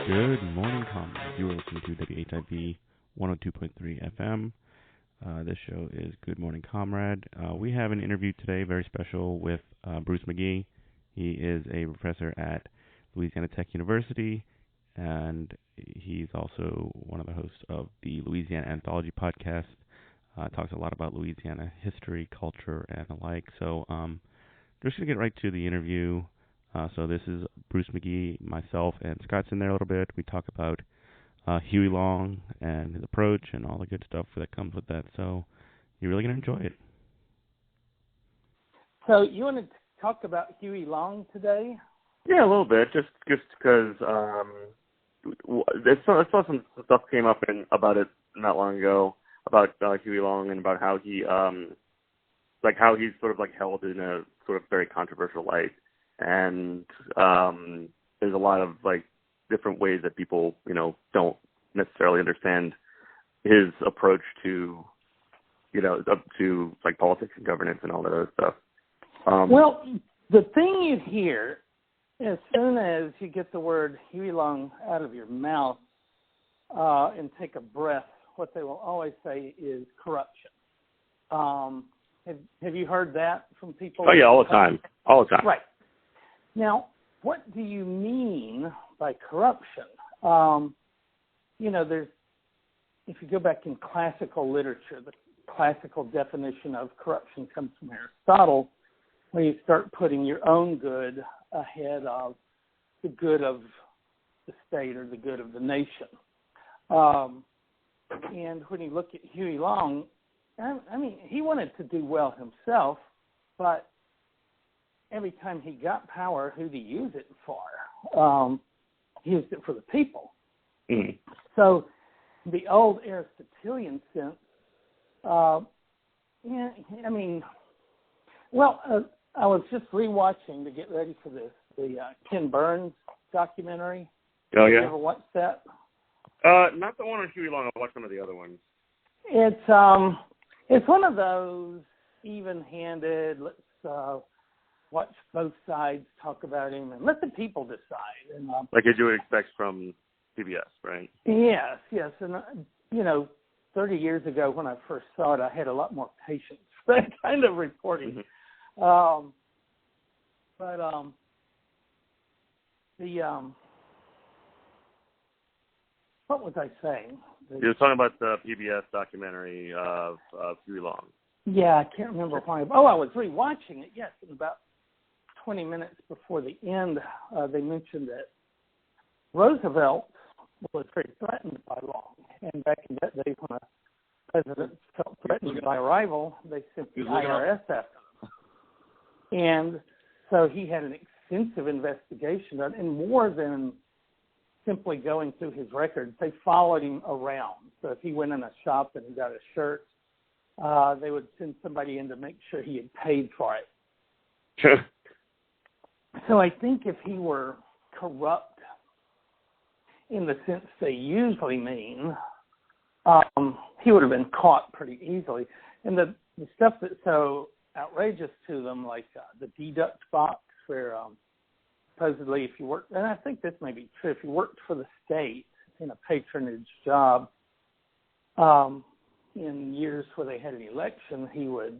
Good morning, comrades. You are listening to WHIV 102.3 FM. This show is Good Morning Comrade. We have an interview today, very special, with Bruce MaGee. He is a professor at Louisiana Tech University, and he's also one of the hosts of the Louisiana Anthology podcast. Talks a lot about Louisiana history, culture, and the like. So just going to get right to the interview. So this is Bruce MaGee, myself, and Scott's in there a little bit. We talk about Huey Long and his approach and all the good stuff that comes with that. So you're really going to enjoy it. So you want to talk about Huey Long today? Yeah, a little bit, just because I saw some stuff came up about it not long ago about Huey Long and about how he how he's sort of held in a sort of very controversial light. And there's a lot of different ways that people, don't necessarily understand his approach to, to politics and governance and all that other stuff. Well, the thing you hear as soon as you get the word Huey Long out of your mouth and take a breath, what they will always say is corruption. Have you heard that from people? Oh yeah, all the time. Right. Now, what do you mean by corruption? There's, if you go back in classical literature, the classical definition of corruption comes from Aristotle, where you start putting your own good ahead of the good of the state or the good of the nation. And when you look at Huey Long, I mean, he wanted to do well himself, but every time he got power, who did he use it for? He used it for the people. Mm-hmm. So the old Aristotelian sense, I was just rewatching to get ready for this, the Ken Burns documentary. Oh, yeah? You ever watched that? Not the one on Huey Long. I watched some of the other ones. It's one of those even-handed, let's watch both sides talk about him and let the people decide. And, like as you would expect from PBS, right? Yes. And, 30 years ago when I first saw it, I had a lot more patience for that kind of reporting. Mm-hmm. What was I saying? You were talking about the PBS documentary of Huey Long. Yeah, I can't remember why. I was rewatching it, yes, and about 20 minutes before the end, they mentioned that Roosevelt was very threatened by Long. And back in that day when a president felt threatened by a rival, they sent the IRS after him. And so he had an extensive investigation done, and more than simply going through his records, they followed him around. So if he went in a shop and he got a shirt, they would send somebody in to make sure he had paid for it. Sure. So I think if he were corrupt in the sense they usually mean, he would have been caught pretty easily. And the stuff that's so outrageous to them, like the deduct box, where supposedly if you worked, and I think this may be true, if you worked for the state in a patronage job, in years where they had an election, he would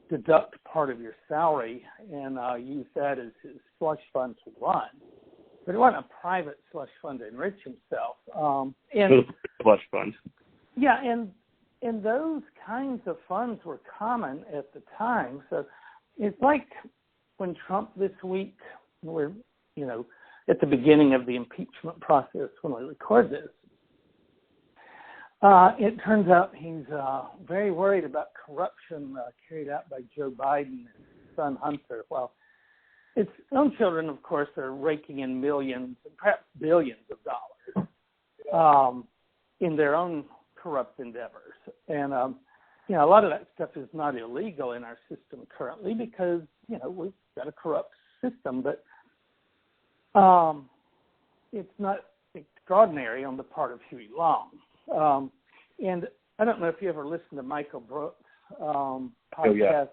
deduct part of your salary and use that as his slush fund to run. But it wasn't a private slush fund to enrich himself. Slush fund. Yeah, and those kinds of funds were common at the time. So it's like when Trump this week, we're, at the beginning of the impeachment process when we record this, it turns out he's very worried about corruption carried out by Joe Biden son Hunter. Well, its own children, of course, are raking in millions and perhaps billions of dollars in their own corrupt endeavors. And, a lot of that stuff is not illegal in our system currently because, we've got a corrupt system. But it's not extraordinary on the part of Huey Long. And I don't know if you ever listened to Michael Brooks' podcast. Oh, yeah.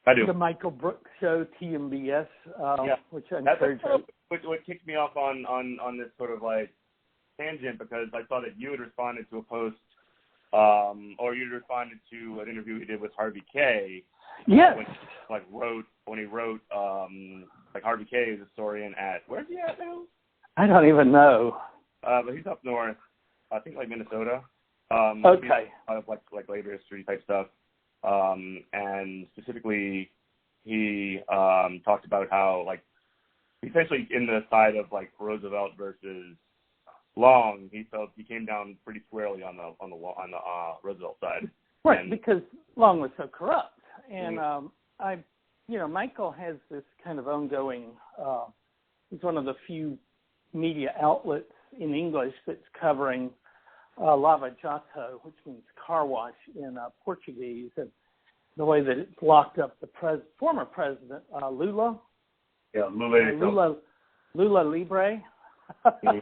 I do. The Michael Brooks Show, TMBS, which I encourage. What kicked me off on this sort of like tangent, because I saw that you had responded to a post, or you had responded to an interview he did with Harvey K. Yes. When he wrote, Harvey K is a historian at, where's he at now? I don't even know. But he's up north, I think Minnesota. Okay. Like labor history type stuff. And specifically, he talked about how essentially in the side of Roosevelt versus Long, he felt he came down pretty squarely on the Roosevelt side. Right, because Long was so corrupt, and Michael has this kind of ongoing. He's one of the few media outlets in English that's covering Lava Jato, which means car wash in Portuguese, and the way that it's locked up the former president, Lula. Yeah, Lula Libre. Yeah.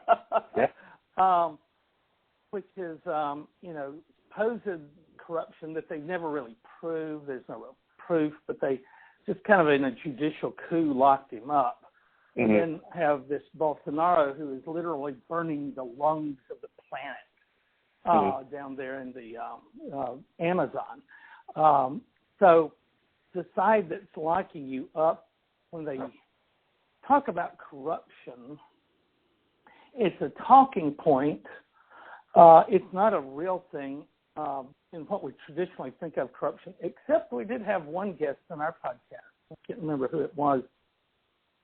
Which is, supposed corruption that they never really proved. There's no real proof, but they just kind of in a judicial coup locked him up. And then have this Bolsonaro who is literally burning the lungs of the planet down there in the Amazon. So the side that's locking you up, when they talk about corruption, it's a talking point. It's not a real thing in what we traditionally think of corruption, except we did have one guest on our podcast. I can't remember who it was.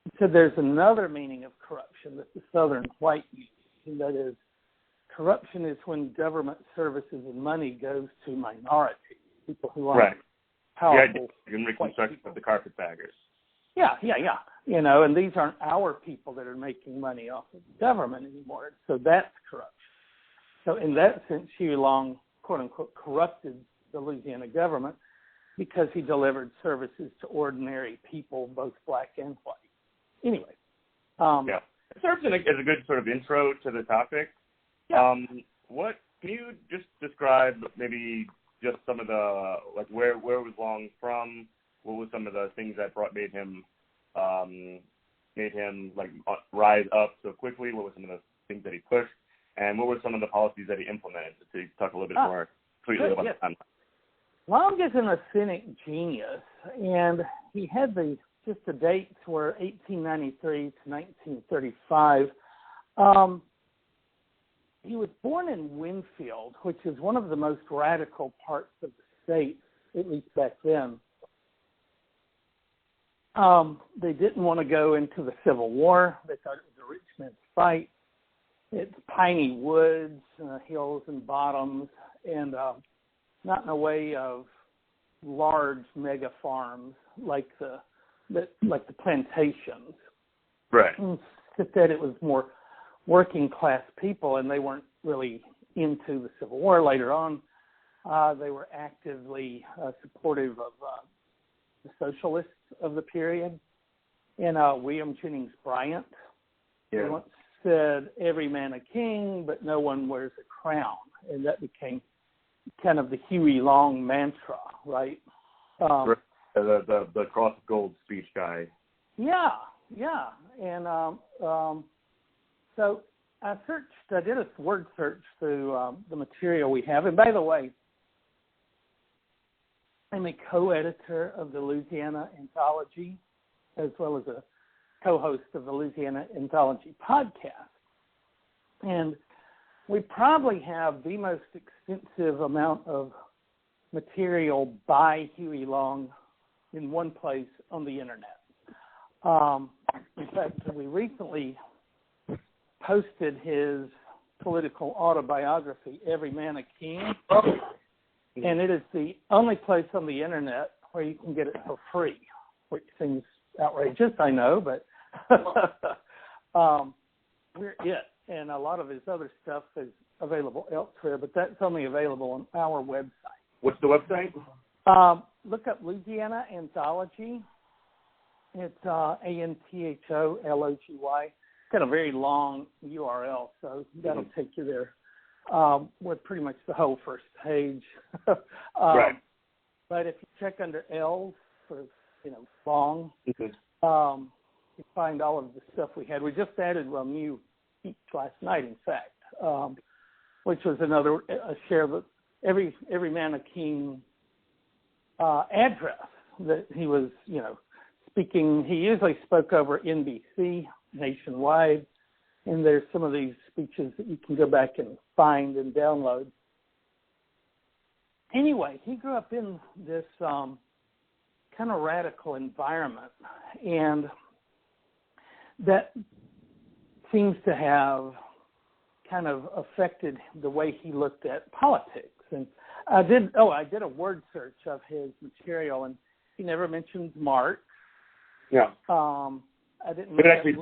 He said there's another meaning of corruption that the Southern white use, and that is corruption is when government services and money goes to minorities, people who aren't powerful. Yeah, in reconstruction of the carpetbaggers. Yeah. And these aren't our people that are making money off of the government anymore. So that's corruption. So in that sense, Huey Long, quote unquote, corrupted the Louisiana government because he delivered services to ordinary people, both black and white. Anyway. It serves as a good sort of intro to the topic. Yeah. What can you just describe maybe just some of the where was Long from? What was some of the things that made him rise up so quickly? What were some of the things that he pushed? And what were some of the policies that he implemented? To talk a little bit more completely about the time. Long is an authentic genius, and he had the dates were 1893 to 1935. He was born in Winfield, which is one of the most radical parts of the state, at least back then. They didn't want to go into the Civil War. They thought it was a rich man's fight. It's piney woods, hills and bottoms, and not in a way of large mega farms like the plantations. Right. Instead, it was more working class people, and they weren't really into the Civil War. Later on, they were actively supportive of the socialists of the period. And William Jennings Bryant once said, "Every man a king, but no one wears a crown," and that became kind of the Huey Long mantra, right? The cross of gold speech guy. Yeah, and so I did a word search through the material we have, and by the way, I'm a co-editor of the Louisiana Anthology, as well as a co-host of the Louisiana Anthology podcast. And we probably have the most extensive amount of material by Huey Long in one place on the internet. In fact, we recently posted his political autobiography, Every Man a King, and it is the only place on the internet where you can get it for free, which seems outrageous, I know, but we're it. And a lot of his other stuff is available elsewhere, but that's only available on our website. What's the website? Look up Louisiana Anthology. It's ANTHOLOGY. It's got a very long URL, so that'll take you there with pretty much the whole first page. Right. But if you check under L's for, long, you find all of the stuff we had. We just added a new each last night, in fact, which was another share of every man a king address that he was, speaking. He usually spoke over NBC nationwide, and there's some of these speeches that you can go back and find and download. Anyway, he grew up in this kind of radical environment, and that seems to have kind of affected the way he looked at politics. And I did a word search of his material, and he never mentions Marx. Yeah. I didn't. But actually,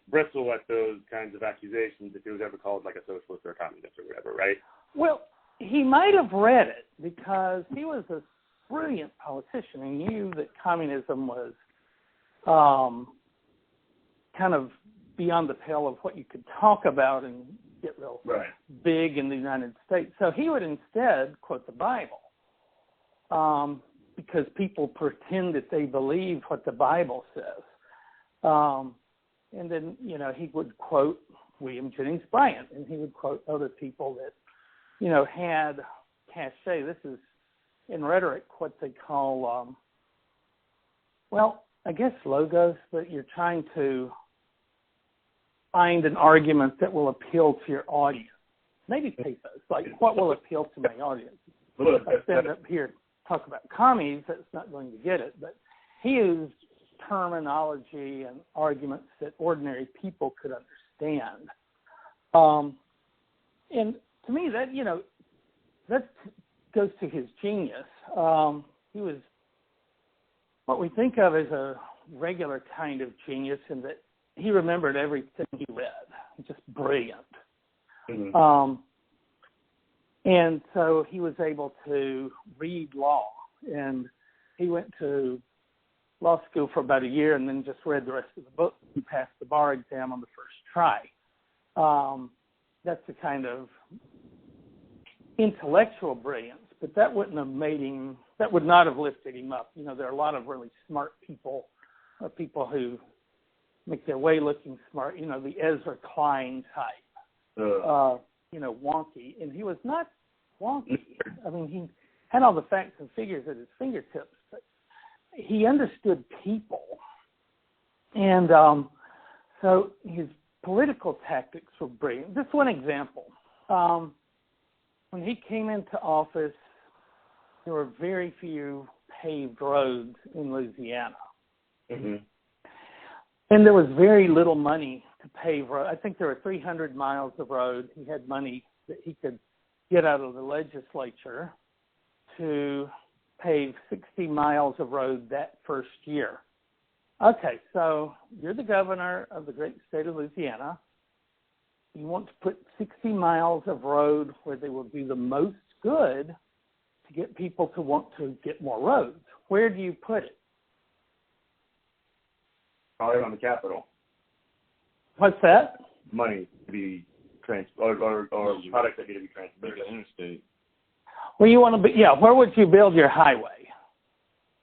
bristle at those kinds of accusations if he was ever called like a socialist or a communist or whatever, right? Well, he might have read it because he was a brilliant politician. He knew that communism was kind of beyond the pale of what you could talk about and get real big in the United States. So he would instead quote the Bible because people pretend that they believe what the Bible says. And then, he would quote William Jennings Bryan, and he would quote other people that, had cachet. This is, in rhetoric, what they call, I guess logos, but you're trying to find an argument that will appeal to your audience. Maybe pathos, like what will appeal to my audience. If I stand up here and talk about commies, that's not going to get it. But he used terminology and arguments that ordinary people could understand. And to me, that goes to his genius. He was what we think of as a regular kind of genius in that he remembered everything he read. Just brilliant. Mm-hmm. And so he was able to read law, and he went to law school for about a year and then just read the rest of the book. He passed the bar exam on the first try. That's the kind of intellectual brilliance, but that wouldn't have made him, that would not have lifted him up. There are a lot of really smart people, people who make their way looking smart, the Ezra Klein type, wonky. And he was not wonky. I mean, he had all the facts and figures at his fingertips, but he understood people. And so his political tactics were brilliant. Just one example. When he came into office, there were very few paved roads in Louisiana. Mm-hmm. And there was very little money to pave roads. I think there were 300 miles of road. He had money that he could get out of the legislature to pave 60 miles of road that first year. Okay, so you're the governor of the great state of Louisiana. You want to put 60 miles of road where they will do the most good to get people to want to get more roads. Where do you put it? Probably on the Capitol. What's that? Money to be or products that need to be transported. Interstate. Well, you want to be, where would you build your highway?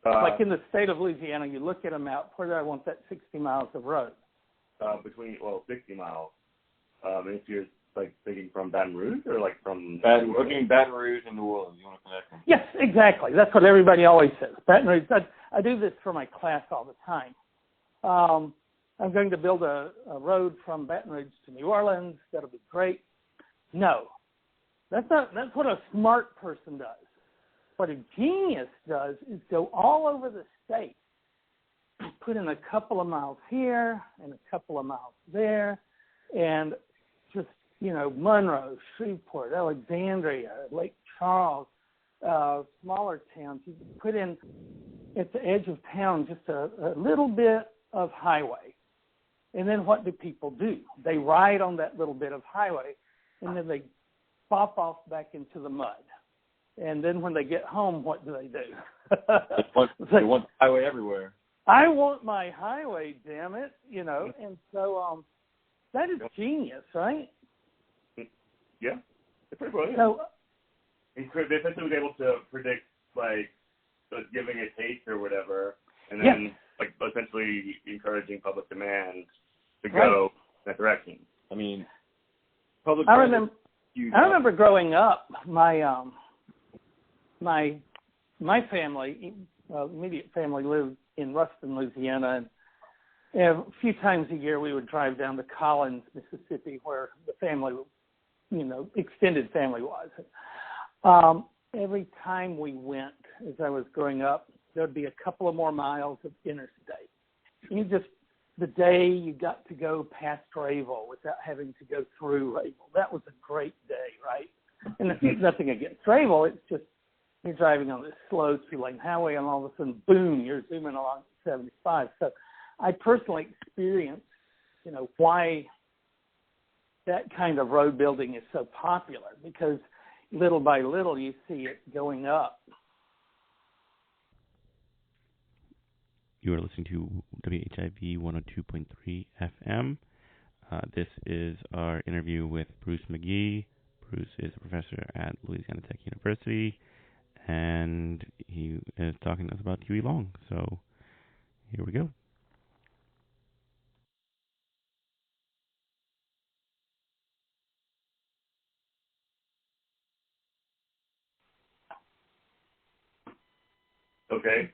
Like in the state of Louisiana, you look at a map, where do I want that 60 miles of road? 60 miles. If you're thinking from Baton Rouge or from Baton Rouge and New Orleans. You want to connect them? Yes, exactly. That's what everybody always says. Baton Rouge. I do this for my class all the time. I'm going to build a road from Baton Rouge to New Orleans. That'll be great. No, that's what a smart person does. What a genius does is go all over the state, put in a couple of miles here and a couple of miles there, and just, Monroe, Shreveport, Alexandria, Lake Charles, smaller towns. You put in at the edge of town, just a little bit of highway. And then what do people do? They ride on that little bit of highway, and then they pop off back into the mud. And then when they get home, what do? They want the highway everywhere. I want my highway, damn it, you know. And so that is genius, right? Yeah, it's pretty brilliant. So, they essentially was able to predict, like, giving a taste or whatever, and then, like, essentially encouraging public demand to go that direction. I mean, I remember growing up, my family, immediate family, lived in Ruston, Louisiana, and a few times a year we would drive down to Collins, Mississippi, where the family, you know, extended family was. Every time we went, as I was growing up, there'd be a couple of more miles of interstate. And the day you got to go past Rayville without having to go through Rayville, that was a great day, right? And it's nothing against Rayville, it's just you're driving on this slow two-lane highway, and all of a sudden, boom, you're zooming along 75. So I personally experienced, you know, why that kind of road building is so popular, because little by little you see it going up. You are listening to WHIV 102.3 FM. This is our interview with Bruce MaGee. Bruce is a professor at Louisiana Tech University, and he is talking to us about Huey Long. So here we go. Okay.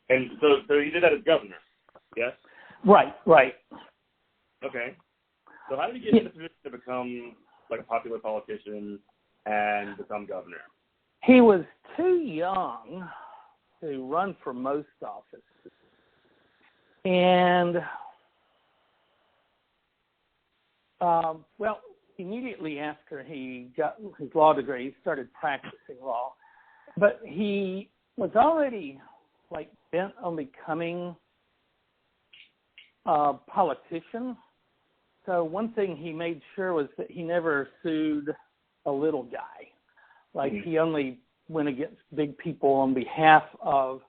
And so you did that as governor, yes? Right. Okay. So how did you get in the position to become, like, a popular politician and become governor? He was too young to run for most offices. And, immediately after he got his law degree, he started practicing law. But he was already, like, bent on becoming a politician. So one thing he made sure was that he never sued a little guy. Like, he only went against big people on behalf of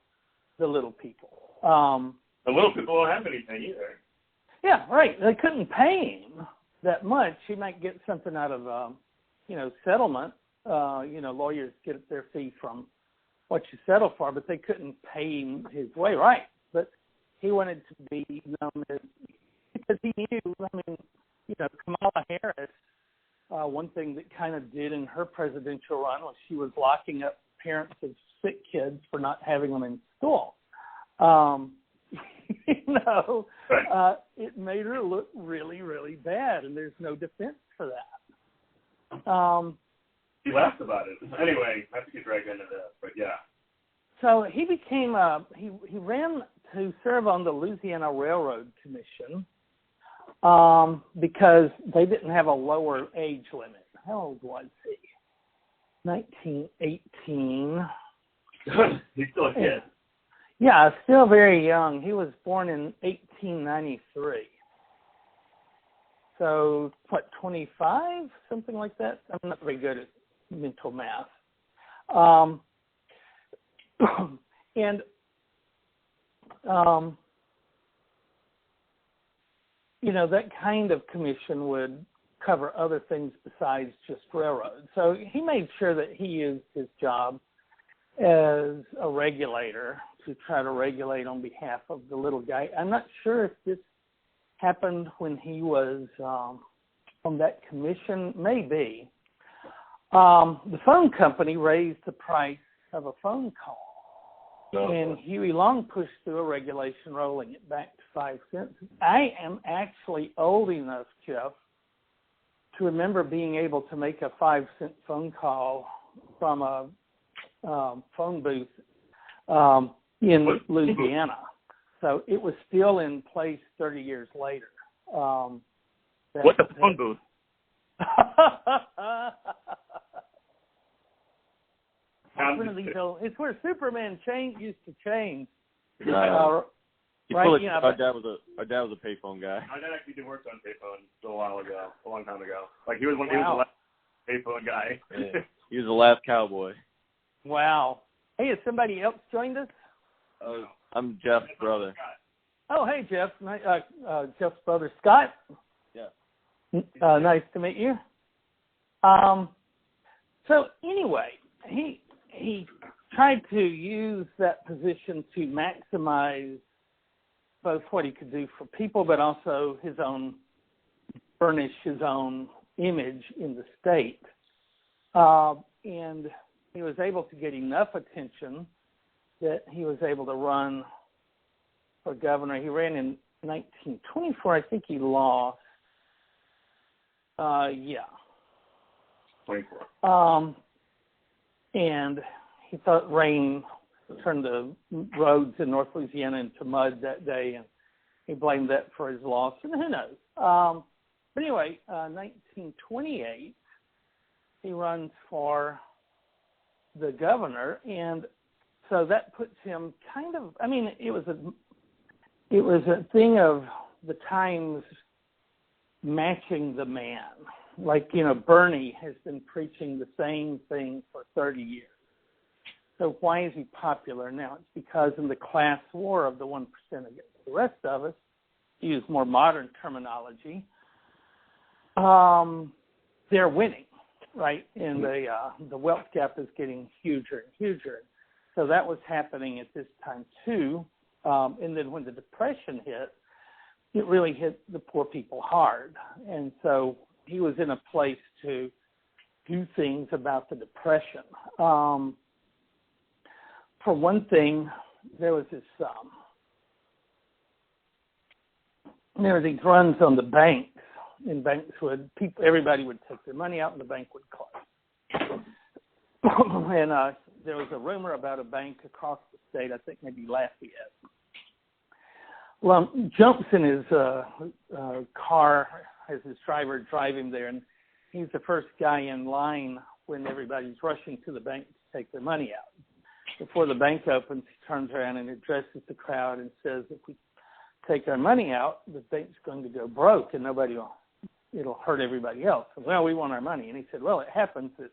the little people. The little people don't have anything either. Yeah, right. They couldn't pay him that much. He might get something out of, settlement. Lawyers get their fee from what you settle for, but they couldn't pay him his way. Right. But he wanted to be known as, because he knew, Kamala Harris, one thing that kind of did in her presidential run was she was locking up parents of sick kids for not having them in school. It made her look really, really bad, and there's no defense for that. He laughed about it. Anyway, I have to get dragged into this, but yeah. So he became he ran to serve on the Louisiana Railroad Commission because they didn't have a lower age limit. How old was he? 1918. He's still a kid. Yeah, still very young. He was born in 1893. So, 25? Something like that? I'm not very good at mental math. That kind of commission would cover other things besides just railroads. So he made sure that he used his job as a regulator to try to regulate on behalf of the little guy. I'm not sure if this happened when he was on that commission. Maybe. The phone company raised the price of a phone call. And Huey Long pushed through a regulation rolling it back to 5 cents. I am actually old enough, Jeff, to remember being able to make a 5-cent phone call from a phone booth in Louisiana. So it was still in place 30 years later. What's a phone booth? One of these old, it's where Superman used to change. Right. Right, our dad was a payphone guy. My dad actually did work on payphones a long time ago. Like he was the last payphone guy. Yeah. He was the last cowboy. Wow. Hey, has somebody else joined us? I'm Jeff's brother. Oh, hey, Jeff. Jeff's brother, Scott. Yeah. Nice to meet you. So anyway, he tried to use that position to maximize both what he could do for people, but also burnish his own image in the state. And he was able to get enough attention that he was able to run for governor. He ran in 1924. I think he lost. 24. And he thought rain turned the roads in North Louisiana into mud that day, and he blamed that for his loss. And who knows? But anyway, 1928, he runs for the governor, and so that puts him kind of. I mean, it was a thing of the times matching the man. Like, Bernie has been preaching the same thing for 30 years. So why is he popular now? It's because in the class war of the 1% against the rest of us, to use more modern terminology, they're winning, right? And the wealth gap is getting huger and huger. So that was happening at this time too. And then when the Depression hit, it really hit the poor people hard. And so he was in a place to do things about the Depression. For one thing, there was these runs on the banks, and everybody would take their money out and the bank would close. And there was a rumor about a bank across the state, I think maybe Lafayette. Well, jumps in his car as his driver drive him there, and he's the first guy in line when everybody's rushing to the bank to take their money out. Before the bank opens, he turns around and addresses the crowd and says, if we take our money out, the bank's going to go broke and it'll hurt everybody else. Well, we want our money. And he said, well, it happens that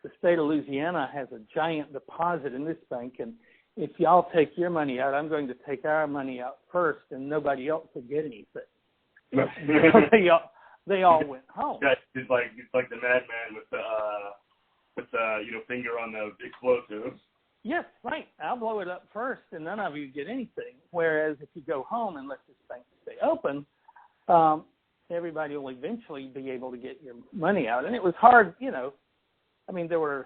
the state of Louisiana has a giant deposit in this bank, and if y'all take your money out, I'm going to take our money out first, and nobody else will get anything. They all went home. Yeah, it's like the madman with the finger on the explosives. Yes, right. I'll blow it up first, and none of you get anything. Whereas if you go home and let this bank stay open, everybody will eventually be able to get your money out. And it was hard, I mean, there were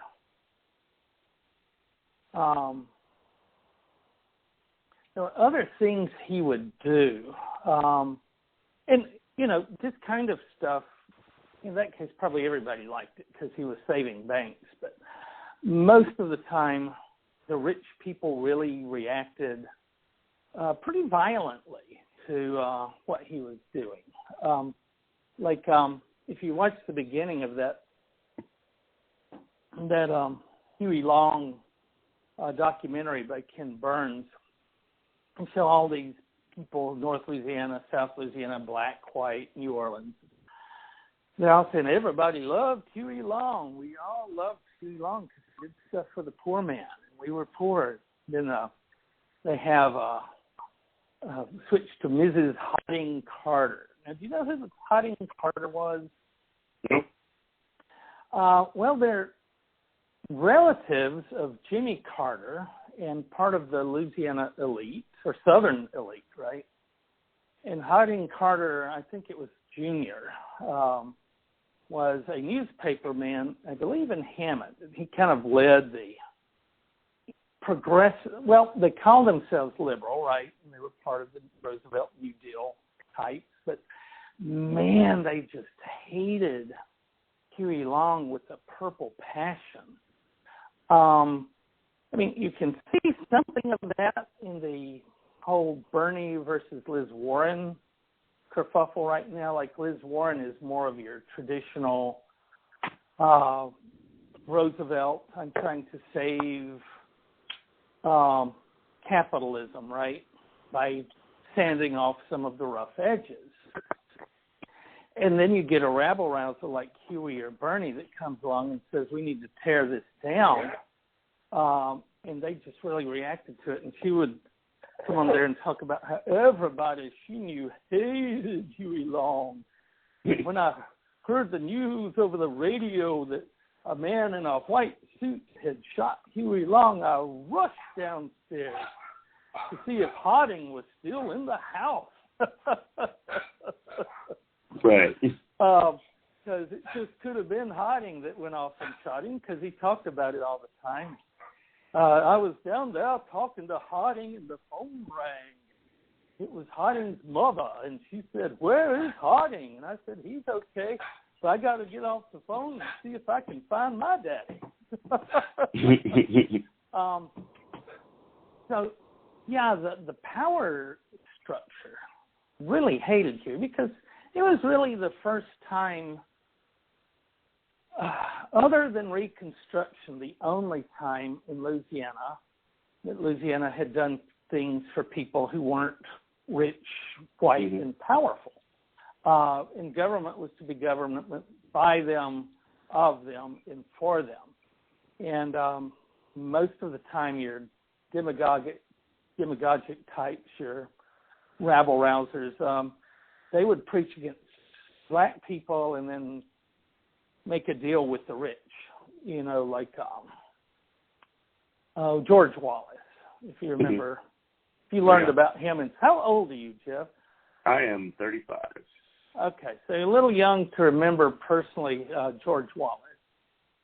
other things he would do. And, this kind of stuff, in that case, probably everybody liked it because he was saving banks. But most of the time, the rich people really reacted pretty violently to what he was doing. If you watch the beginning of that Huey Long documentary by Ken Burns, and show all these people, North Louisiana, South Louisiana, black, white, New Orleans. They're all saying, everybody loved Huey Long. We all loved Huey Long because he did stuff for the poor man. We were poor. Then they have switched to Mrs. Harding Carter. Now, do you know who Harding Carter was? Nope. Well, they're relatives of Jimmy Carter and part of the Louisiana elite, or Southern elite, right? And Harding Carter, I think it was Junior, was a newspaper man, I believe in Hammond. He kind of led the progressive, well, they called themselves liberal, right? And they were part of the Roosevelt New Deal types. But, man, they just hated Huey Long with a purple passion. I mean, you can see something of that in the whole Bernie versus Liz Warren kerfuffle right now. Like, Liz Warren is more of your traditional Roosevelt, I'm trying to save capitalism, right, by sanding off some of the rough edges. And then you get a rabble-rouser like Huey or Bernie that comes along and says, we need to tear this down. And they just really reacted to it. And she would come on there and talk about how everybody she knew hated Huey Long. When I heard the news over the radio that a man in a white suit had shot Huey Long, I rushed downstairs to see if Harding was still in the house. Right. Because it just could have been Harding that went off and shot him, because he talked about it all the time. I was down there talking to Harding, and the phone rang. It was Harding's mother, and she said, where is Harding? And I said, he's okay, so I got to get off the phone and see if I can find my daddy. So, yeah, the power structure really hated Huey, because it was really the first time, other than Reconstruction, the only time in Louisiana that Louisiana had done things for people who weren't rich, white, and powerful. And government was to be government by them, of them, and for them. And most of the time, your demagogic types, your rabble-rousers, they would preach against black people and then make a deal with the rich, you know, like George Wallace, if you remember. If you learned about him. And how old are you, Jeff? I am 35. Okay, so you're a little young to remember personally George Wallace.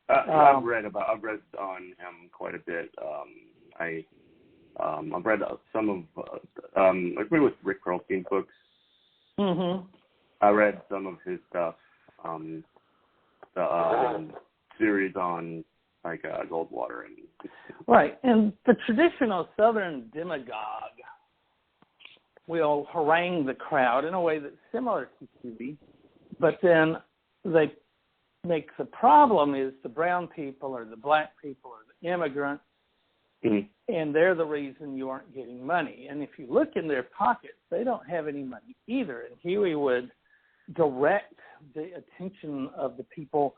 I've read on him quite a bit. I've read some of like with Rick Perlstein's books. Mm-hmm. I read some of his stuff, the series on like Goldwater and right. And the traditional Southern demagogue will harangue the crowd in a way that's similar to Huey, but then they make the problem is the brown people or the black people or the immigrants, and they're the reason you aren't getting money. And if you look in their pockets, they don't have any money either. And Huey would direct the attention of the people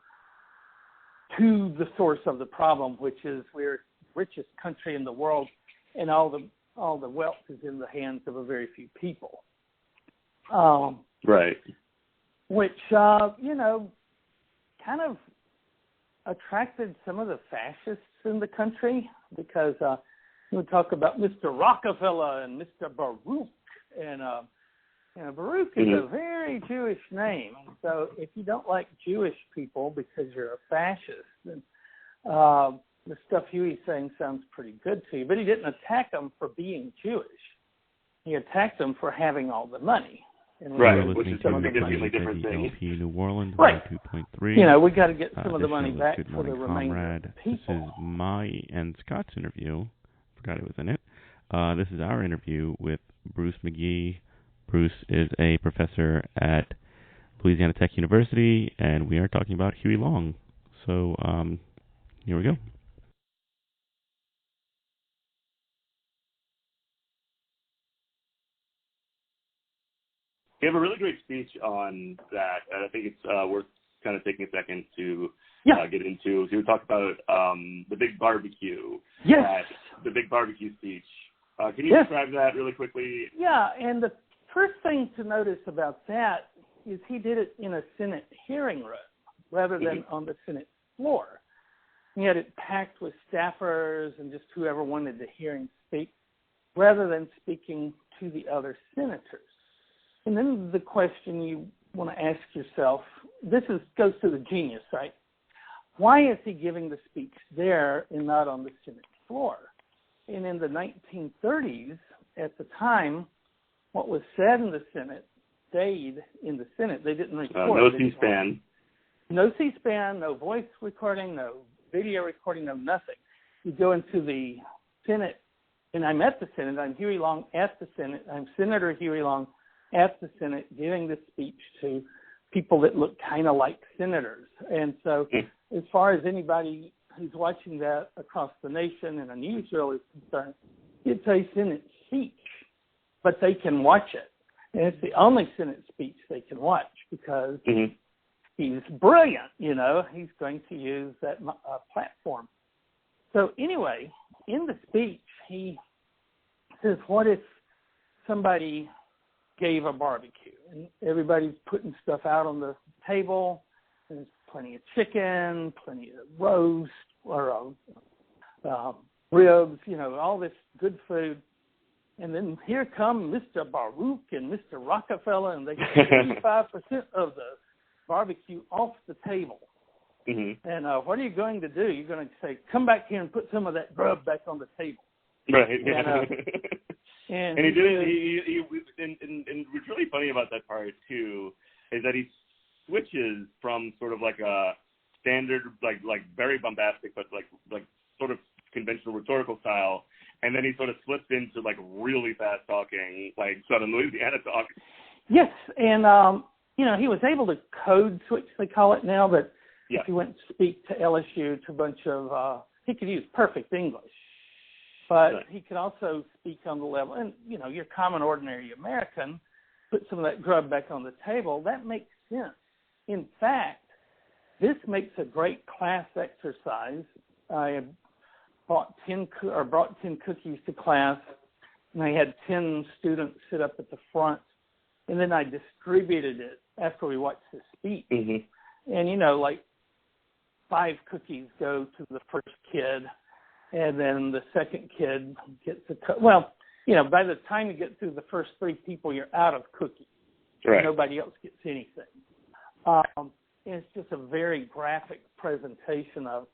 to the source of the problem, which is we're the richest country in the world, and all the wealth is in the hands of a very few people. Right. Which, you know, kind of attracted some of the fascists in the country, because we would talk about Mr. Rockefeller and Mr. Baruch, and Baruch is a very Jewish name. And so if you don't like Jewish people because you're a fascist, then the stuff Huey's saying sounds pretty good to you. But he didn't attack them for being Jewish. He attacked them for having all the money. And right, which is a significantly different thing. New Orleans, right. 2.3. You know, we got to get some of the money back Good for the Morning, remainder of the people. This is my and Scott's interview. Forgot it was in it. This is our interview with Bruce MaGee. Bruce is a professor at Louisiana Tech University, and we are talking about Huey Long. So here we go. You have a really great speech on that, and I think it's worth kind of taking a second to get into. So you talk about the Big BBQ. Yes. The Big BBQ speech. Can you describe that really quickly? Yeah, and the first thing to notice about that is he did it in a Senate hearing room rather than on the Senate floor. He had it packed with staffers and just whoever wanted to hear him speak, rather than speaking to the other senators. And then the question you want to ask yourself, goes to the genius, right? Why is he giving the speech there and not on the Senate floor? And in the 1930s, at the time, what was said in the Senate stayed in the Senate. They didn't record no C-SPAN. No C-SPAN, no voice recording, no video recording, no nothing. You go into the Senate, and I'm at the Senate. I'm Huey Long at the Senate. I'm Senator Huey Long at the Senate giving this speech to people that look kind of like senators. And so as far as anybody who's watching that across the nation and a newsreel is concerned, it's a Senate speech, but they can watch it. And it's the only Senate speech they can watch because he's brilliant, you know. He's going to use that platform. So anyway, in the speech, he says, what if somebody gave a barbecue and everybody's putting stuff out on the table, and there's plenty of chicken, plenty of roast or ribs, you know, all this good food. And then here come Mr. Baruch and Mr. Rockefeller, and they get 85% of the barbecue off the table. And what are you going to do? You're going to say, come back here and put some of that grub back on the table. Right. And he did it. And what's really funny about that part too is that he switches from sort of like a standard, like very bombastic, but like sort of conventional rhetorical style, and then he sort of slips into like really fast talking, like Southern Louisiana talk. Yes, and you know, he was able to code switch, they call it now, but if he went to speak to LSU to a bunch of, he could use perfect English. But he could also speak on the level, and, you know, your common, ordinary American, put some of that grub back on the table. That makes sense. In fact, this makes a great class exercise. I brought 10 cookies to class, and I had 10 students sit up at the front, and then I distributed it after we watched the speech. And, you know, like 5 cookies go to the first kid, and then the second kid gets well, you know, by the time you get through the first 3 people, you're out of cookies. Right. Nobody else gets anything. It's just a very graphic presentation of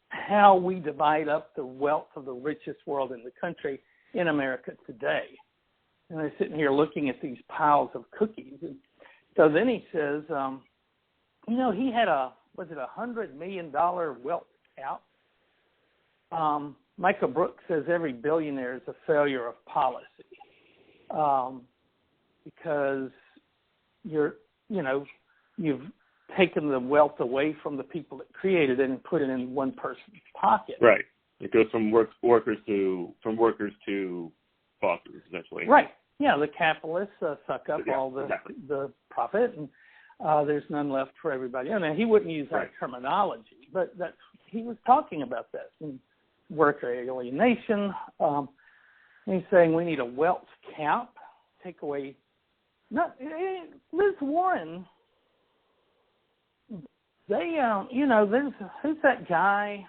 how we divide up the wealth of the richest world in the country in America today. And I'm sitting here looking at these piles of cookies. And so then he says, you know, he had was it $100 million wealth cap? Michael Brooks says every billionaire is a failure of policy because you've taken the wealth away from the people that created it and put it in one person's pocket. Right. It goes from workers to bosses, essentially. Right. Yeah, the capitalists suck up all the profit, and there's none left for everybody. I mean, he wouldn't use that terminology, but he was talking about that in worker alienation. He's saying we need a wealth cap, take away. Liz Warren. They, who's that guy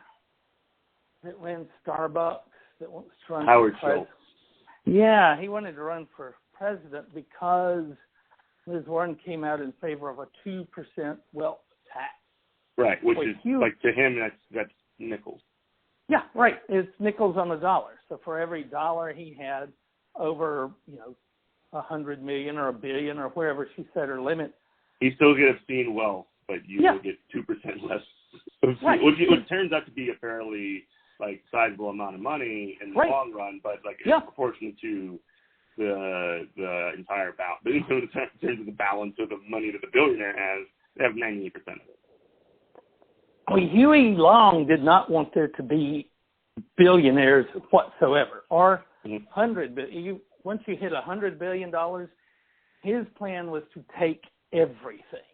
that ran Starbucks that wants to run Howard for president? Schultz. Yeah, he wanted to run for president because Liz Warren came out in favor of a 2% wealth tax. Right, which is like to him that's nickels. Yeah, right. It's nickels on the dollar. So for every dollar he had over, $100 million or $1 billion or wherever she set her limit, he still get obscene wealth, but you will get 2% less. Right. Which turns out to be a fairly sizable amount of money in the long run, but it's proportionate to the entire balance. But in terms of the balance of the money that the billionaire has, they have 98% of it. Well, Huey Long did not want there to be billionaires whatsoever, or once you hit $100 billion, his plan was to take everything,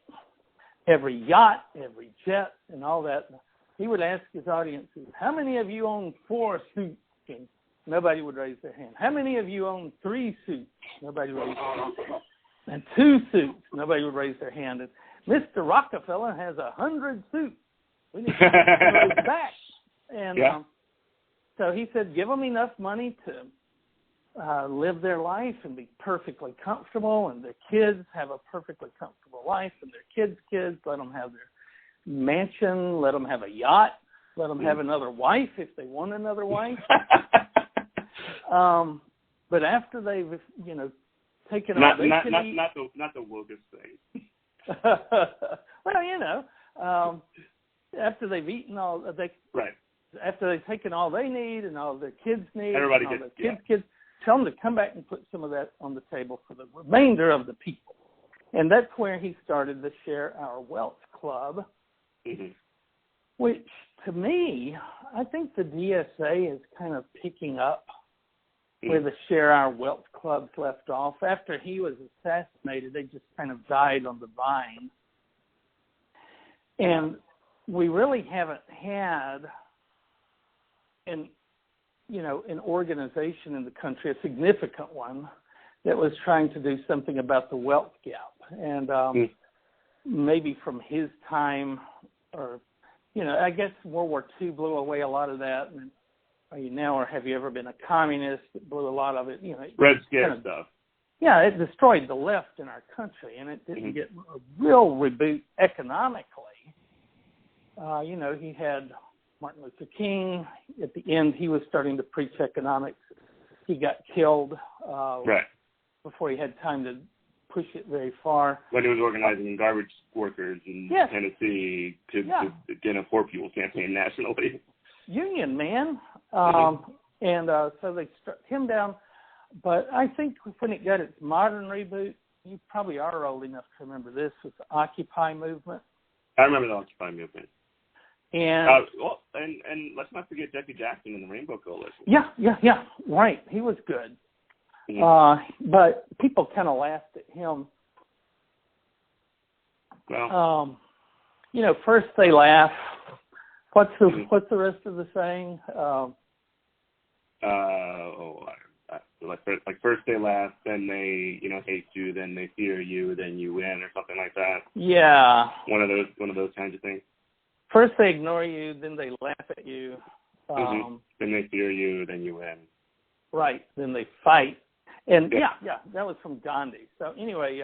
every yacht, every jet, and all that. He would ask his audiences, how many of you own 4 suits? And nobody would raise their hand. How many of you own 3 suits? Nobody would raise their hand. And 2 suits? Nobody would raise their hand. And Mr. Rockefeller has 100 suits. We need to get those back. And so he said, give them enough money to live their life and be perfectly comfortable, and their kids have a perfectly comfortable life, and their kids, let them have their mansion, let them have a yacht, let them have another wife if they want another wife. But after they've, taken all they can eat, not the wokest thing. Well, after they've eaten all after they've taken all they need and all their kids need, everybody and all gets their kids, tell them to come back and put some of that on the table for the remainder of the people. And that's where he started the Share Our Wealth Club, which, to me, I think the DSA is kind of picking up where the Share Our Wealth Clubs left off. After he was assassinated, they just kind of died on the vine. And we really haven't had an organization in the country, a significant one, that was trying to do something about the wealth gap. And maybe from his time, or, I guess World War II blew away a lot of that. And are you now, or have you ever been a communist? It blew a lot of it. Red Scare stuff. Yeah, it destroyed the left in our country, and it didn't get a real reboot economically. He had Martin Luther King. At the end, he was starting to preach economics. He got killed before he had time to push it very far. When he was organizing garbage workers in Tennessee to get a poor people campaign nationally. Union man. And so they struck him down. But I think when it got its modern reboot, you probably are old enough to remember this, was the Occupy movement. I remember the Occupy movement. And and let's not forget Jesse Jackson and the Rainbow Coalition. Yeah, right. He was good. But people kind of laughed at him. Well, first they laugh. What's the rest of the saying? Like first they laugh, then they hate you, then they fear you, then you win, or something like that. Yeah. One of those kinds of things. First they ignore you, then they laugh at you. Then they fear you, then you win. Right. Then they fight. And yeah, that was from Gandhi. So anyway,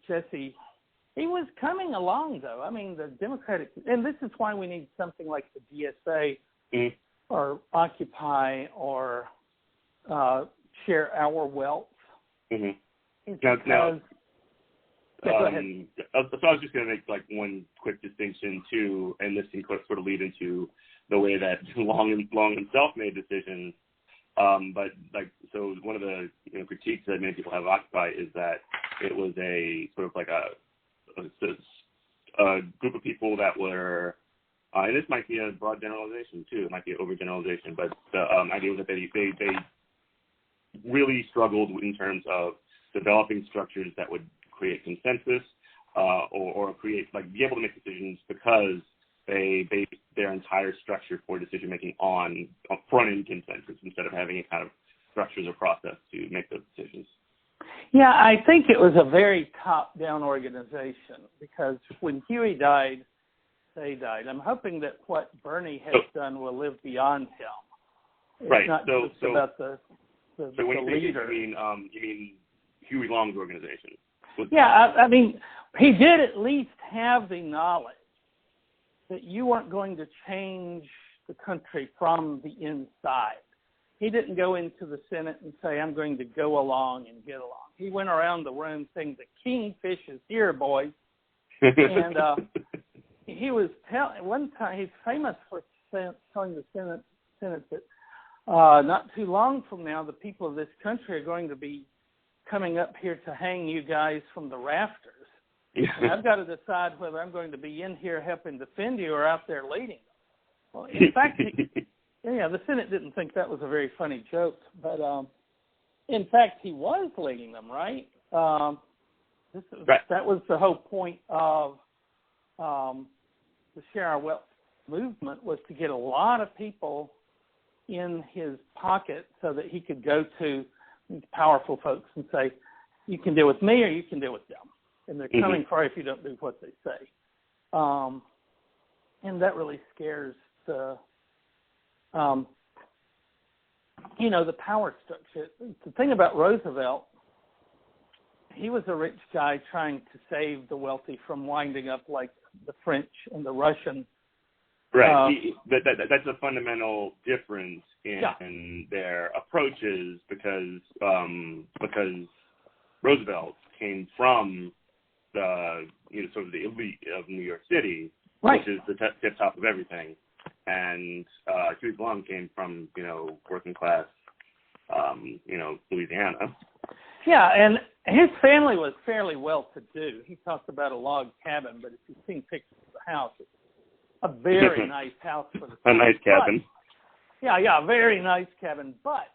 Jesse, he was coming along though. I mean, the Democratic, and this is why we need something like the DSA or Occupy or Share Our Wealth. Now, go ahead. So I was just going to make one quick distinction too, and this can sort of lead into the way that Long himself made decisions. But so one of the critiques that many people have of Occupy is that it was a sort of a group of people that were, and this might be a broad generalization too, it might be an overgeneralization, but the idea was that they really struggled in terms of developing structures that would create consensus or create be able to make decisions, because they based their entire structure for decision making on front-end consensus instead of having a kind of structures or process to make those decisions. Yeah, I think it was a very top-down organization, because when Huey died, they died. I'm hoping that what Bernie has done will live beyond him. It's not just about the when you leader. You mean Huey Long's organization? Yeah, I mean, he did at least have the knowledge that you weren't going to change the country from the inside. He didn't go into the Senate and say, I'm going to go along and get along. He went around the room saying, the Kingfish is here, boys. And he was one time, he's famous for telling the Senate that not too long from now, the people of this country are going to be coming up here to hang you guys from the rafters. And I've got to decide whether I'm going to be in here helping defend you or out there leading them. Well, in fact, the Senate didn't think that was a very funny joke, but in fact, he was leading them, right? That was the whole point of the Share Our Wealth movement, was to get a lot of people in his pocket so that he could go to these powerful folks and say, you can deal with me or you can deal with them. And they're coming for you if you don't do what they say. And that really scares the power structure. The thing about Roosevelt, he was a rich guy trying to save the wealthy from winding up like the French and the Russian. Right. That's a fundamental difference in their approaches, because Roosevelt came from the sort of the elite of New York City, which is the tip top of everything, and Huey Long came from working class Louisiana. Yeah, His family was fairly well-to-do. He talked about a log cabin, but if you've seen pictures of the house, it's a very nice house for the a nice cabin. But, yeah, a very nice cabin. But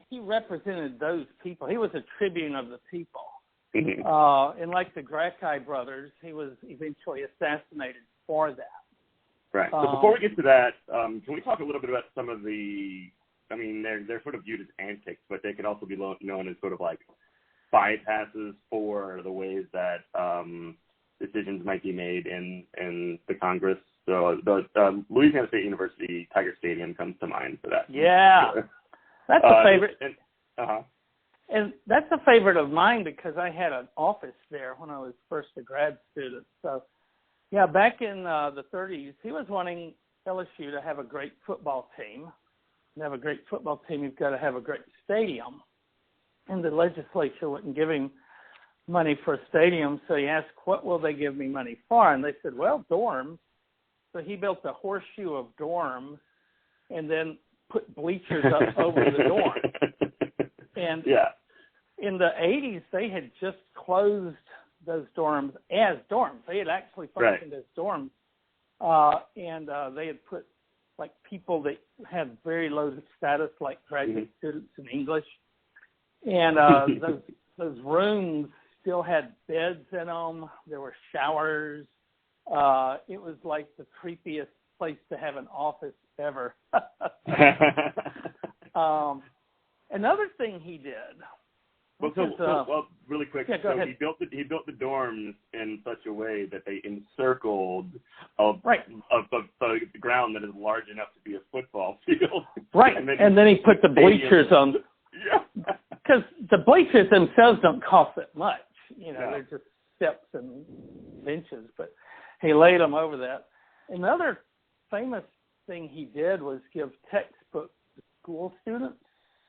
he represented those people. He was a tribune of the people. Mm-hmm. And like the Grackeye brothers, he was eventually assassinated for that. Right. So before we get to that, can we talk a little bit about some of the, I mean, they're sort of viewed as antics, but they could also be known as sort of like bypasses for the ways that decisions might be made in the Congress. So the Louisiana State University Tiger Stadium comes to mind for that. Yeah. That's a favorite. And that's a favorite of mine because I had an office there when I was first a grad student. So, yeah, back in the 30s, he was wanting LSU to have a great football team. To have a great football team, you've got to have a great stadium. And the legislature wouldn't give him money for a stadium, so he asked, what will they give me money for? And they said, well, dorms. So he built a horseshoe of dorms and then put bleachers up over the dorm. And in the 80s, they had just closed those dorms as dorms. They had actually functioned as dorms. And they had put, like, people that had very low status, like graduate students in English. And those rooms still had beds in them. There were showers. It was like the creepiest place to have an office ever. Another thing he did. Well, really quick. Yeah, go ahead. He built the dorms in such a way that they encircled a ground that is large enough to be a football field. Right, and then he put the bleachers on. Yeah. Because the bleachers themselves don't cost that much. You know, they're just steps and benches. But he laid them over that. Another famous thing he did was give textbooks to school students.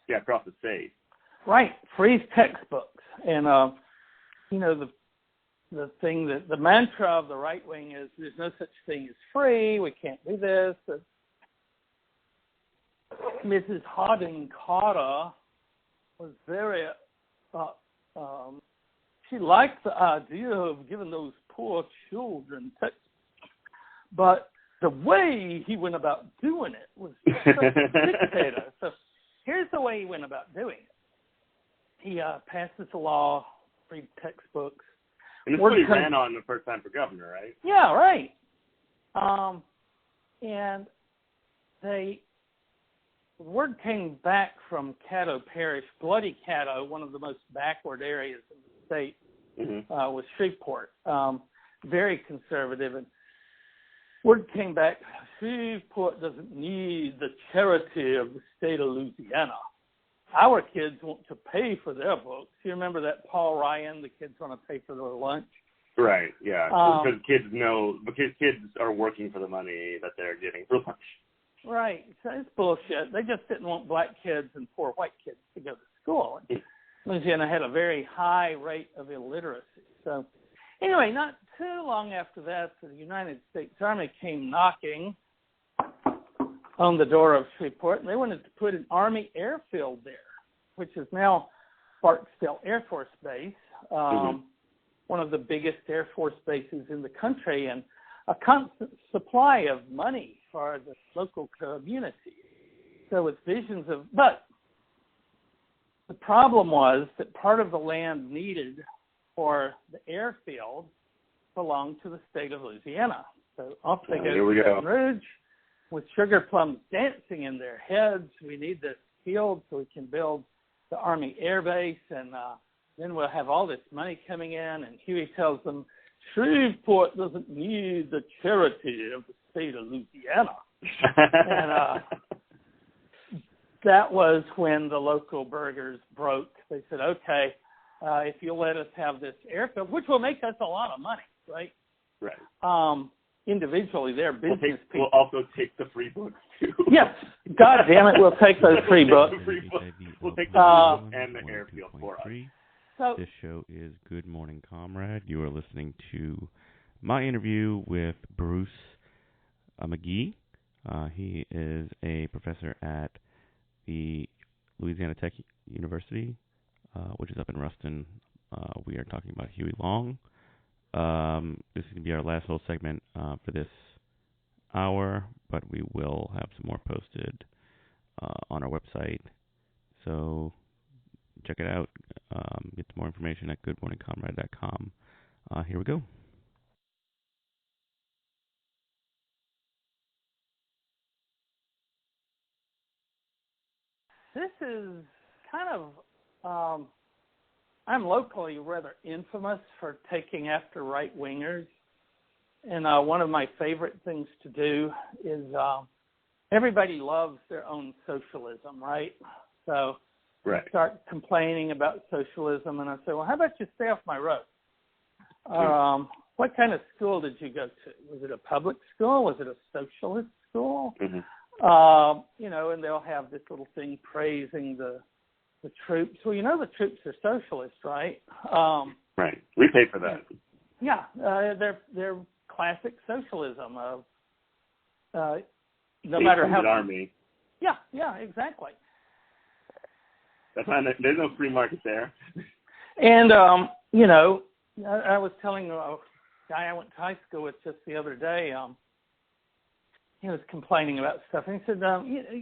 Yeah, across the state. Right, free textbooks. And, you know, the thing that the mantra of the right wing is there's no such thing as free. We can't do this. Mrs. Harding Carter was very, she liked the idea of giving those poor children textbooks. But the way he went about doing it was such a dictator. So here's the way he went about doing it. He passes a law, free textbooks. And this is what he ran on the first time for governor, right? Yeah, right. And word came back from Caddo Parish, Bloody Caddo, one of the most backward areas in the state, was Shreveport, very conservative. And word came back, Shreveport doesn't need the charity of the state of Louisiana. Our kids want to pay for their books. You remember that Paul Ryan, the kids want to pay for their lunch? Right, yeah. Because kids are working for the money that they're getting for lunch. Right. So it's bullshit. They just didn't want black kids and poor white kids to go to school. And Louisiana had a very high rate of illiteracy. So anyway, not too long after that, the United States Army came knocking on the door of Shreveport, and they wanted to put an Army airfield there, which is now Barksdale Air Force Base, one of the biggest Air Force bases in the country, and a constant supply of money for the local community. So it's visions of, but the problem was that part of the land needed for the airfield belonged to the state of Louisiana. So off they go to Baton Rouge with sugar plums dancing in their heads. We need this field so we can build the Army Air Base, and then we'll have all this money coming in. And Huey tells them, Shreveport doesn't need the charity of the state of Louisiana. And that was when the local burghers broke. They said, okay, if you'll let us have this airfield, which will make us a lot of money, right? Right. Individually, they're business people. We'll also take the free books, too. Yes. God damn it, we'll take those free books. We'll take the free books and the airfield for us. So, this show is Good Morning Comrade. You are listening to my interview with Bruce MaGee. He is a professor at the Louisiana Tech University which is up in Ruston. We are talking about Huey Long. This is going to be our last whole segment for this hour, but we will have some more posted on our website. So check it out. Get some more information at goodmorningcomrade.com. Here we go. This is kind of, I'm locally rather infamous for taking after right-wingers. And one of my favorite things to do is everybody loves their own socialism, right? So right. I start complaining about socialism, and I say, well, how about you stay off my road? What kind of school did you go to? Was it a public school? Was it a socialist school? Mm-hmm. And they'll have this little thing praising the troops. Well, the troops are socialists, right? Right. We pay for that. Yeah, they're classic socialism of no matter how. Army. Yeah, exactly. That's not, there's no free market there. And I was telling a guy I went to high school with just the other day. He was complaining about stuff, and he said,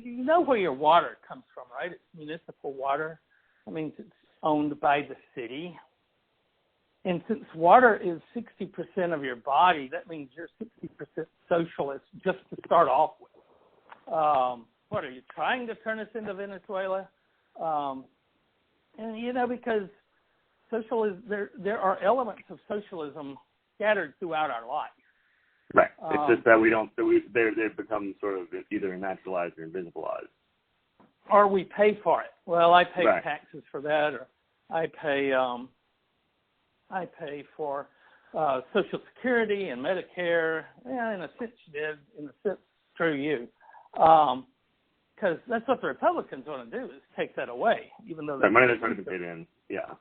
you know where your water comes from, right? It's municipal water. That means it's owned by the city. And since water is 60% of your body, that means you're 60% socialist just to start off with. What, are you trying to turn us into Venezuela? Because socialism, there are elements of socialism scattered throughout our life. Right. It's just that they've become sort of either naturalized or invisibilized. Or we pay for it. Well, I pay right. taxes for that, or I pay for Social Security and Medicare. Yeah, in a sense you did. In a sense, screw you. Because that's what the Republicans want to do, is take that away, even though the money they're trying to get in. Yeah.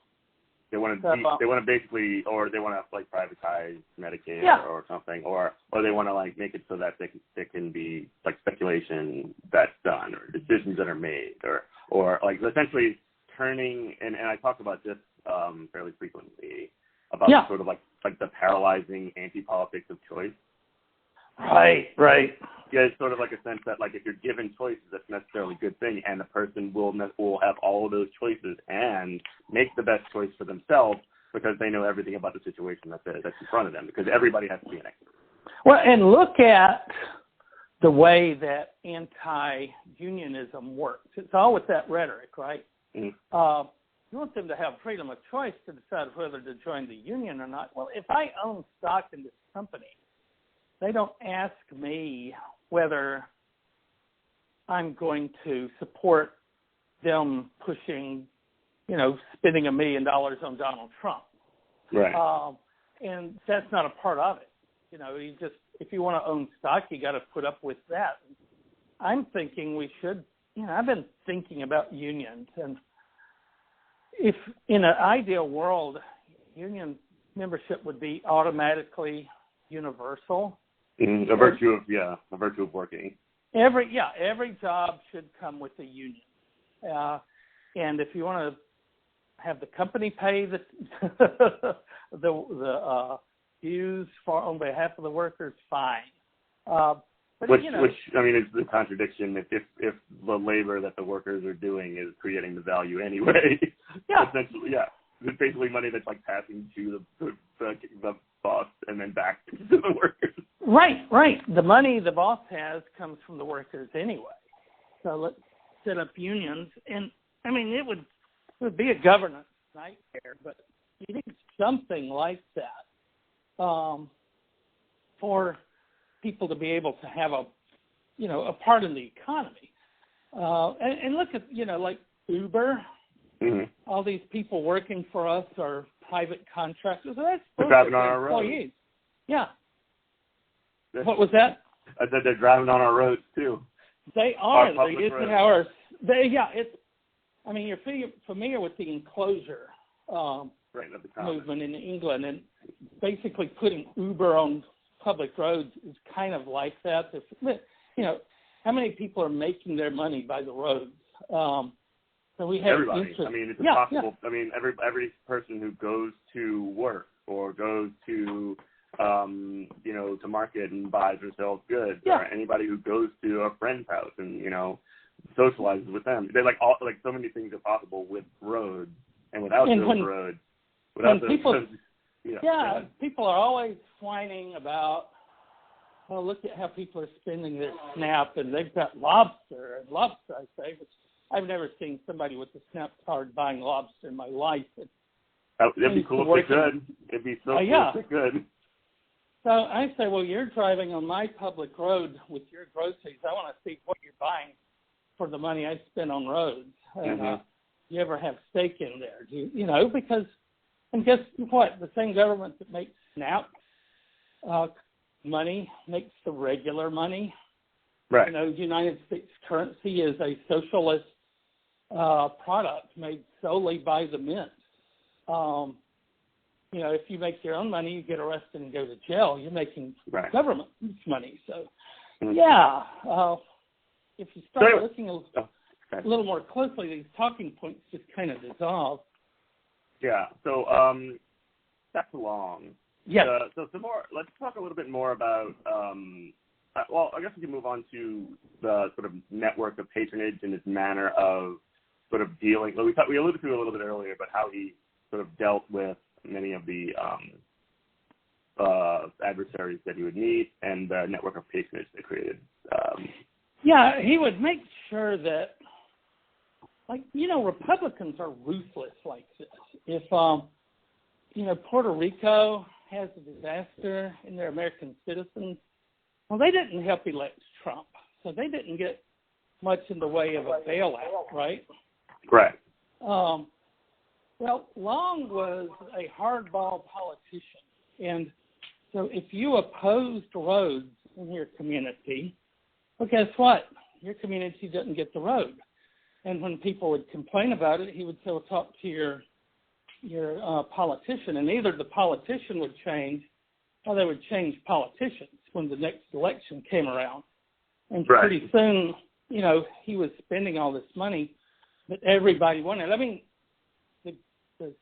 They want to basically, or they want to privatize Medicaid or something, or they want to make it so that they can be speculation that's done, or decisions that are made, or essentially turning. And I talk about this fairly frequently about sort of the paralyzing anti-politics of choice. Right. Yeah, it's sort of a sense that if you're given choices, that's necessarily a good thing, and the person will have all of those choices and make the best choice for themselves because they know everything about the situation that's in front of them, because everybody has to be an expert. Well, and look at the way that anti-unionism works. It's all with that rhetoric, right? Mm-hmm. You want them to have freedom of choice to decide whether to join the union or not. Well, if I own stock in this company, they don't ask me whether I'm going to support them pushing, spending $1 million on Donald Trump. Right. And that's not a part of it. If you want to own stock, you got to put up with that. I'm thinking we should, I've been thinking about unions, and if in an ideal world, union membership would be automatically universal. A virtue of working. Every job should come with a union. And if you want to have the company pay the dues on behalf of the workers, fine. Which is the contradiction. If the labor that the workers are doing is creating the value anyway. Yeah. Essentially, yeah. It's basically money that's passing to the boss and then back to the workers. Right. The money the boss has comes from the workers anyway. So let's set up unions, and it would be a governance nightmare, but you need something like that for people to be able to have a part in the economy. And look at Uber. Mm-hmm. All these people working for us are private contractors. That's they're driving on our roads. Yeah. What was that? I said they're driving on our roads too. They are. They're using ours. You're familiar with the enclosure movement in England, and basically putting Uber on public roads is kind of like that. How many people are making their money by the roads? So we have everybody. interest. I mean, it's impossible. Yeah. I mean, every person who goes to work or goes to, to market and buys or sells goods, or anybody who goes to a friend's house and, socializes with them. They're like so many things are possible with roads, and without those roads, people are always whining about, well, look at how people are spending their SNAP, and they've got lobster, I say, which I've never seen somebody with a SNAP card buying lobster in my life. It'd be cool if they could. It'd be so cool if they could. So I say, well, you're driving on my public road with your groceries. I want to see what you're buying for the money I spend on roads. And, you ever have steak in there? Because, and guess what? The same government that makes SNAP money makes the regular money. Right. The United States currency is a socialist product made solely by the mint. If you make your own money, you get arrested and go to jail. You're making government money. So, if you start looking a little more closely, these talking points just kind of dissolve. Yeah. So that's long. Yeah. So some more. Let's talk a little bit more about. I guess we can move on to the sort of network of patronage and its manner of sort of dealing. Well, we alluded to it a little bit earlier, but how he sort of dealt with many of the adversaries that he would meet and the network of patronage they created. He would make sure that, Republicans are ruthless like this. If, Puerto Rico has a disaster in their American citizens, well, they didn't help elect Trump, so they didn't get much in the way of a bailout, right? Right. Well, Long was a hardball politician, and so if you opposed roads in your community, well, guess what? Your community doesn't get the road. And when people would complain about it, he would say, well, talk to your politician, and either the politician would change or they would change politicians when the next election came around. And pretty soon, he was spending all this money that everybody wanted. I mean, the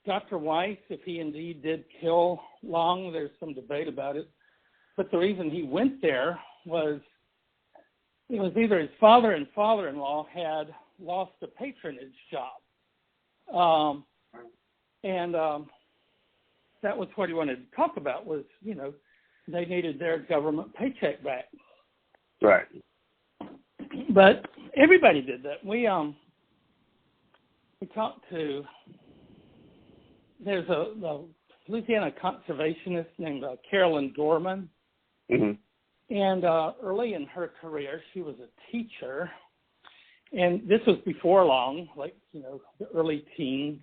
Dr. Weiss, if he indeed did kill Long, there's some debate about it. But the reason he went there was it was either his father and father-in-law had lost a patronage job. That was what he wanted to talk about was, they needed their government paycheck back. Right. But everybody did that. We talked to, there's a Louisiana conservationist named Carolyn Dorman. Mm-hmm. And early in her career, she was a teacher. And this was before Long, the early teens.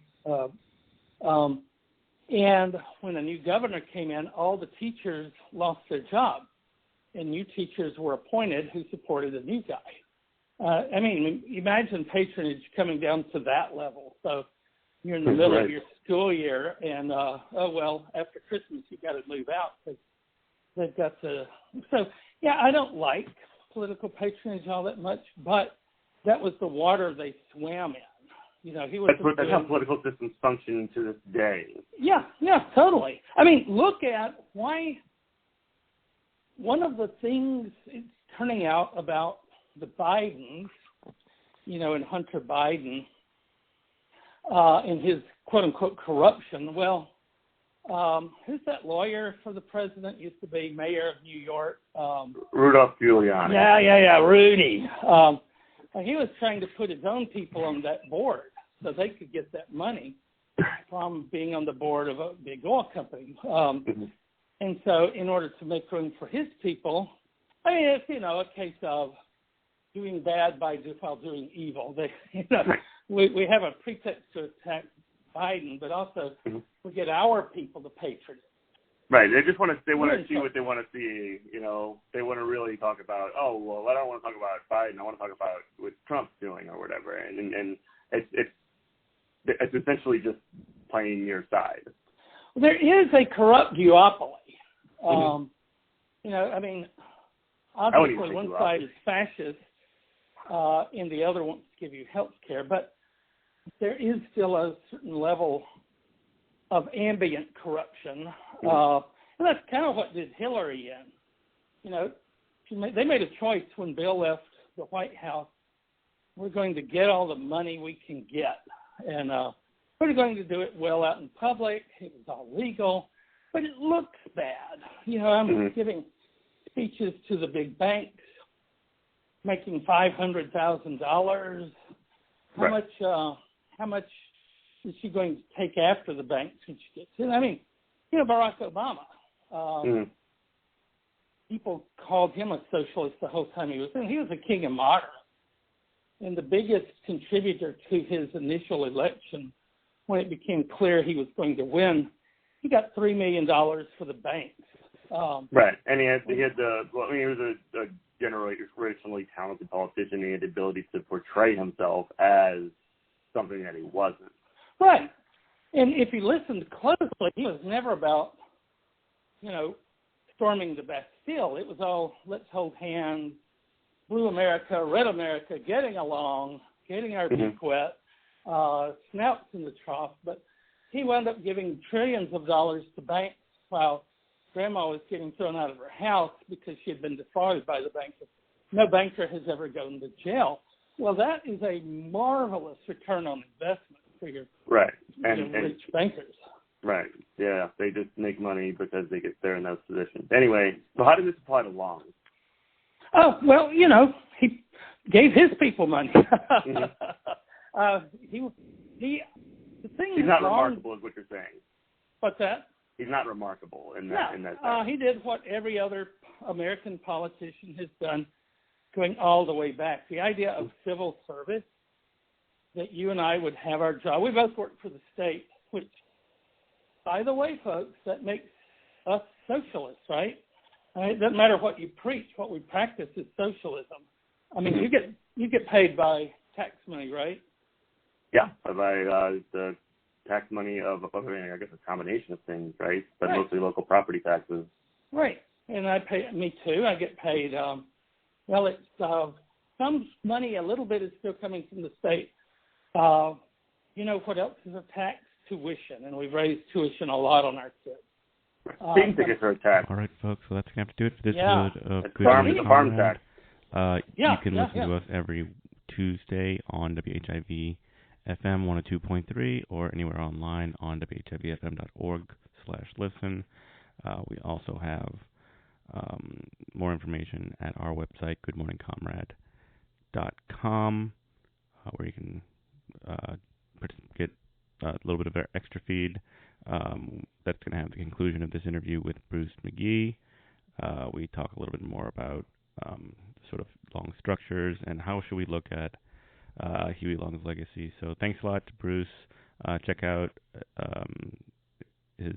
And when a new governor came in, all the teachers lost their job. And new teachers were appointed who supported the new guy. Imagine patronage coming down to that level. So you're in the middle of your school year, and, after Christmas, you've got to move out because they've got to. So, I don't like political patronage all that much, but that was the water they swam in. He was. That's how political systems function to this day. Yeah, totally. Look at why. One of the things it's turning out about the Bidens, and Hunter Biden, and his quote unquote corruption. Well, who's that lawyer for the president? Used to be mayor of New York. Rudolph Giuliani. Yeah, Rudy. He was trying to put his own people on that board so they could get that money from being on the board of a big oil company. And so in order to make room for his people, it's, a case of doing bad while doing evil. We have a pretext to attack Biden, but also we get our people to patronage. Right. They just want to see what they want to see. They want to really talk about, I don't want to talk about Biden. I want to talk about what Trump's doing or whatever. And it's essentially just playing your side. There is a corrupt duopoly. Obviously one side is fascist and the other wants to give you health care. But there is still a certain level of ambient corruption. And that's kind of what did Hillary in. You know, they made a choice when Bill left the White House. We're going to get all the money we can get. And we're going to do it well out in public. It was all legal. But it looks bad. You know, I'm giving speeches to the big banks, making $500,000. How much is she going to take after the banks when she gets in? I mean, you know, Barack Obama. People called him a socialist the whole time he was in. He was a king of moderates. And the biggest contributor to his initial election, when it became clear he was going to win, he got $3 million for the banks. Right, and he was a generationally talented politician. He had the ability to portray himself as something that he wasn't. Right, and if you listened closely, he was never about, you know, storming the Bastille. It was all, let's hold hands, blue America, red America, getting along, getting our feet wet, snouts in the trough. But he wound up giving trillions of dollars to banks while Grandma was getting thrown out of her house because she had been defrauded by the banker. No banker has ever gone to jail. Well, that is a marvelous return on investment for your rich bankers. Right. Yeah. They just make money because they're in those positions. Anyway, so how does this apply to Long? Oh, well, you know, he gave his people money. The thing He's is not Long, remarkable, is what you're saying. What's that? He's not remarkable in that. He did what every other American politician has done, going all the way back. The idea of civil service, that you and I would have our job. We both work for the state, which, by the way, folks, that makes us socialists, right? It doesn't matter what you preach. What we practice is socialism. I mean, you get paid by tax money, right? Yeah, by the tax money of I guess a combination of things, right? But mostly local property taxes. Right, and me too. I get paid. It's some money. A little bit is still coming from the state. You know what else is a tax? Tuition, and we've raised tuition a lot on our kids. Season tickets are a tax. All right, folks. So that's going to have to do it for this episode of Good Morning Farm tax. You can listen to us every Tuesday on WHIV FM 102.3 or anywhere online on WHIVFM.org/listen. We also have more information at our website, goodmorningcomrade.com, where you can get a little bit of our extra feed. That's going to have the conclusion of this interview with Bruce MaGee. We talk a little bit more about sort of Long structures and how should we look at Huey Long's legacy. So thanks a lot to Bruce. Check out his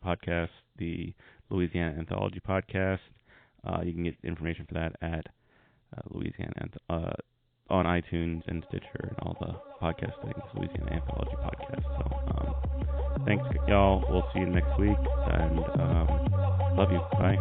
podcast, the Louisiana Anthology Podcast. You can get information for that at Louisiana on iTunes and Stitcher and all the podcast things, Louisiana Anthology Podcast. So thanks, y'all. We'll see you next week, and love you. Bye.